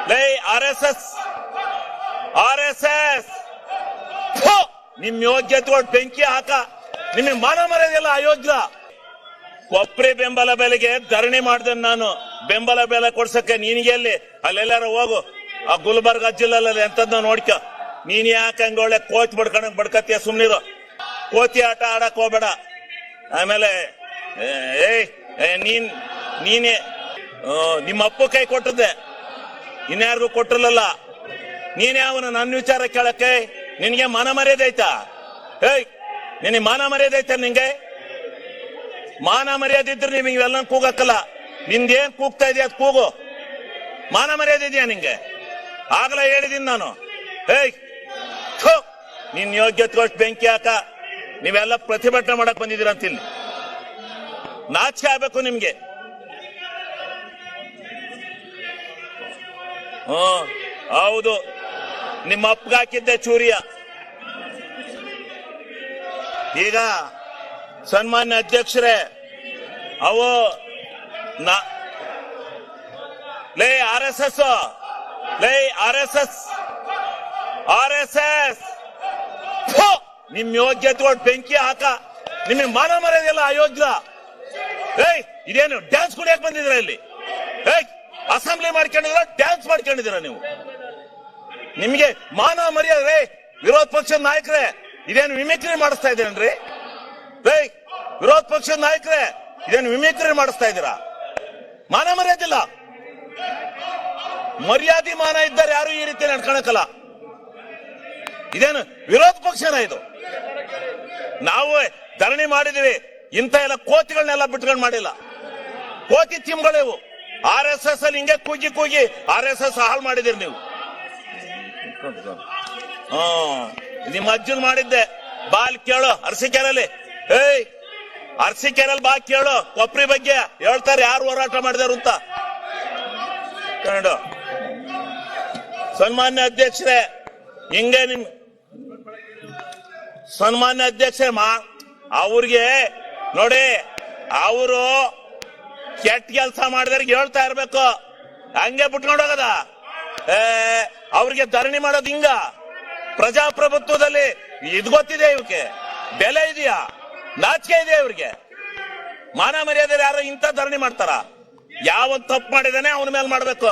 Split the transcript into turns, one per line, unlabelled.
ಲೈ RSS ನಿಮ್ ಯೋಗ್ಯತೆ ಬೆಂಕಿ ಹಾಕ. ನಿಮಗೆ ಮಾನ ಮರ್ಯಾದೆಲ್ಲ ಅಯೋಗ್ಯ. ಕೊಪ್ರಿ ಬೆಂಬಲ ಬೆಲೆಗೆ ಧರಣಿ ಮಾಡ್ದೆ ನಾನು. ಬೆಂಬಲ ಬೆಲೆ ಕೊಡ್ಸಕ್ಕೆ ನಿನಗೆ ಎಲ್ಲಿ? ಅಲ್ಲೆಲ್ಲಾರ ಹೋಗು, ಆ ಗುಲ್ಬರ್ಗ ಜಿಲ್ಲೆಲ್ಲ ಎಂತದ್ನ ನೋಡ್ಕ. ನೀನ್ ಯಾಕೆ ಹಂಗ ಒಳ್ಳೆ ಕೋಚ್ ಬಡ್ಕತಿಯ? ಸುಮ್ನಿರು, ಕೋತಿ ಆಟ ಆಡಕ್ ಹೋಗ್ಬೇಡ. ಆಮೇಲೆ ನೀನೇ ನಿಮ್ಮ ಅಪ್ಪ ಕೈ ಕೊಟ್ಟದ್ದೆ, ಇನ್ಯಾರಿಗೂ ಕೊಟ್ಟಿರಲಿಲ್ಲ. ನೀನೇ ಅವನು ನನ್ನ ವಿಚಾರ ಕೇಳಕ್ಕೆ ನಿನ್ಗೆ ಮಾನ ಮರ್ಯಾದೆ ಐತಾ? ನಿನಗೆ ಮಾನ ಮರ್ಯಾದೆ ಐತ? ನಿಂಗೆ ಮಾನ ಮರ್ಯಾದೆ ಇದ್ರೆ ನಿಮಗೆ ಇವೆಲ್ಲ ಕೂಗಕ್ಕಲ್ಲ. ನಿಂದೇನ್ ಕೂಗ್ತಾ ಇದೆಯಾ ಅದು ಕೂಗು. ಮಾನ ಮರ್ಯಾದೆ ಇದೆಯಾ ನಿಂಗೆ? ಆಗಲೇ ಹೇಳಿದೀನಿ ನಾನು. ನಿನ್ ಯೋಗ್ಯತೆ ಬೆಂಕಿ ಹಾಕ. ನೀವೆಲ್ಲ ಪ್ರತಿಭಟನೆ ಮಾಡಕ್ ಬಂದಿದ್ದೀರ ಅಂತ ಇಲ್ಲಿ. ನಾಚಿಕೆ ಆಗ್ಬೇಕು ನಿಮ್ಗೆ. ಹೌದು, ನಿಮ್ಮ ಅಪ್ಪಗೆ ಹಾಕಿದ್ದೆ ಚೂರಿಯ. ಈಗ ಸನ್ಮಾನ್ಯ ಅಧ್ಯಕ್ಷರೇ, ಅವು ಲೇ RSS ನಿಮ್ ಯೋಗ್ಯತೆ ಬೆಂಕಿ ಹಾಕ. ನಿಮಗೆ ಮಾನ ಮರ್ಯಾದೆಲ್ಲ ಅಯೋಗ್ಯ. ಇದೇನು ಡ್ಯಾನ್ಸ್ ಕುಡಿಯಕ್ ಬಂದಿದ್ದೀರಾ ಇಲ್ಲಿ? ಅಸೆಂಬ್ಲಿ ಮಾಡ್ಕೊಂಡಿದ್ರ, ಡ್ಯಾನ್ಸ್ ಮಾಡ್ಕೊಂಡಿದ್ದೀರ ನೀವು? ನಿಮ್ಗೆ ಮಾನ ಮರ್ಯಾದೆ? ವಿರೋಧ ಪಕ್ಷದ ನಾಯಕರೇ, ಇದೇನು ಮಿಮಿಕ್ರಿ ಮಾಡಿಸ್ತಾ ಇದ್ದೀರೇನ್ರಿ? ವಿರೋಧ ಪಕ್ಷದ ನಾಯಕರೇ, ಇದೇನು ಮಿಮಿಕ್ರಿ ಮಾಡಿಸ್ತಾ ಇದ್ದೀರಾ? ಮಾನ ಮರ್ಯಾದಿಲ್ಲ. ಮರ್ಯಾದೆ ಮಾನ ಇದ್ದಾರೆ ಯಾರು ಈ ರೀತಿ ನಡ್ಕೊಳಕಲ್ಲ. ಇದೇನು ವಿರೋಧ ಪಕ್ಷನ ಇದು? ನಾವು ಧರಣಿ ಮಾಡಿದೀವಿ. ಇಂಥ ಎಲ್ಲ ಕೋತಿಗಳನ್ನೆಲ್ಲ ಬಿಟ್ಕೊಂಡು ಮಾಡಿಲ್ಲ. ಕೋತಿ ತಿಮ್ಗಳಿವು. RSS ಅಲ್ಲಿ ಹಿಂಗೆ ಕೂಗಿ RSS ಹಾಳು ಮಾಡಿದಿರಿ ನೀವು. ನಿಮ್ಮ ಅಜ್ಜನ್ ಮಾಡಿದ್ದೆ. ಬಾಲ್ ಕೇಳು ಅರಸೀಕೆರೆಯಲ್ಲಿ. ಅರಸೀಕೆರೆಯಲ್ಲಿ ಬಾ ಕೇಳು, ಕೊಪ್ರಿ ಬಗ್ಗೆ ಹೇಳ್ತಾರೆ ಯಾರು ಹೋರಾಟ ಮಾಡಿದಾರು ಅಂತ. ಸನ್ಮಾನ್ಯ ಅಧ್ಯಕ್ಷರೇ, ಹಿಂಗೆ ನಿಮ್ ಸನ್ಮಾನ್ಯ ಅಧ್ಯಕ್ಷರೇ, ಅವ್ರಿಗೆ ನೋಡಿ, ಅವರು ಕೆಟ್ಟ ಕೆಲಸ ಮಾಡಿದವ್ರಿಗೆ ಹೇಳ್ತಾ ಇರ್ಬೇಕು. ಹಂಗೆ ಬಿಟ್ಕೊಂಡು ಹೋಗದ? ಅವ್ರಿಗೆ ಧರಣಿ ಮಾಡೋದು ಹಿಂಗ? ಪ್ರಜಾಪ್ರಭುತ್ವದಲ್ಲಿ ಇದು ಗೊತ್ತಿದೆ ಇವಕ್ಕೆ? ಬೆಲೆ ಇದೆಯಾ? ನಾಚಿಕೆ ಇದೆ ಇವ್ರಿಗೆ? ಮಾನ ಮರ್ಯಾದೆ ಯಾರು ಇಂಥ ಧರಣಿ ಮಾಡ್ತಾರ? ಯಾವ ತಪ್ಪು ಮಾಡಿದಾನೆ ಅವನ ಮೇಲೆ ಮಾಡ್ಬೇಕು.